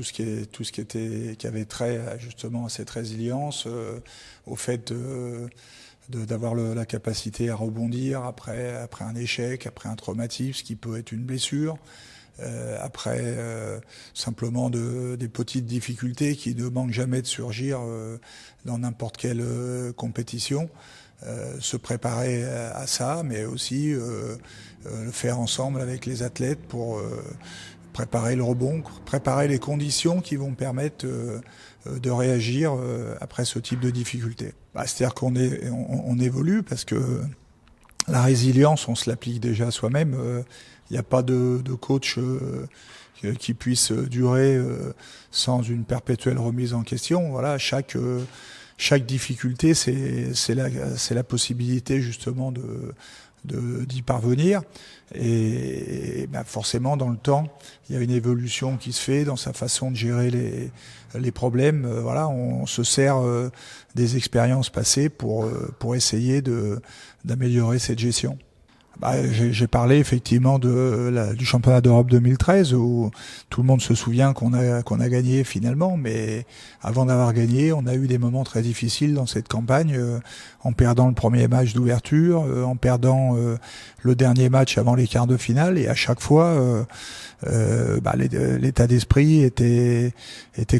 qui avait trait justement à cette résilience, au fait d'avoir la capacité à rebondir après un échec, après un traumatisme, ce qui peut être une blessure, après simplement des petites difficultés qui ne manquent jamais de surgir dans n'importe quelle compétition. Se préparer à ça, mais aussi le faire ensemble avec les athlètes pour préparer le rebond, préparer les conditions qui vont permettre de réagir après ce type de difficultés. C'est-à-dire qu'on évolue parce que la résilience, on se l'applique déjà soi-même. Il n'y a pas de coach qui puisse durer sans une perpétuelle remise en question. Voilà, chaque difficulté, c'est la possibilité justement d'y parvenir. Et forcément, dans le temps, il y a une évolution qui se fait dans sa façon de gérer les problèmes. Voilà, on se sert des expériences passées pour essayer d'améliorer cette gestion. J'ai parlé effectivement du championnat d'Europe 2013 où tout le monde se souvient qu'on a gagné finalement, mais avant d'avoir gagné, on a eu des moments très difficiles dans cette campagne, en perdant le premier match d'ouverture, en perdant le dernier match avant les quarts de finale, et à chaque fois l'état d'esprit était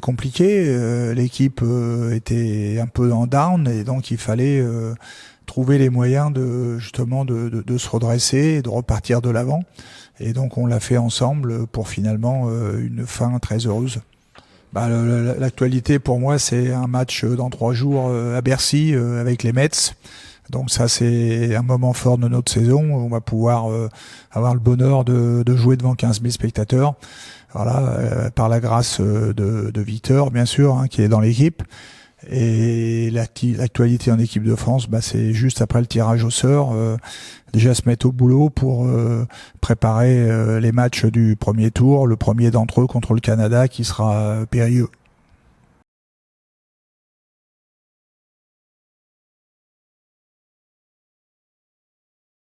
compliqué, l'équipe était un peu en down, et donc il fallait trouver les moyens de se redresser et de repartir de l'avant. Et donc on l'a fait ensemble pour finalement une fin très heureuse. L'actualité pour moi, c'est un match dans 3 jours à Bercy avec les Mets. Donc ça, c'est un moment fort de notre saison. On va pouvoir avoir le bonheur de jouer devant 15 000 spectateurs. Voilà, par la grâce de Victor, bien sûr, qui est dans l'équipe. Et l'actualité en équipe de France, c'est juste après le tirage au sort, déjà se mettre au boulot pour préparer les matchs du premier tour, le premier d'entre eux contre le Canada qui sera périlleux.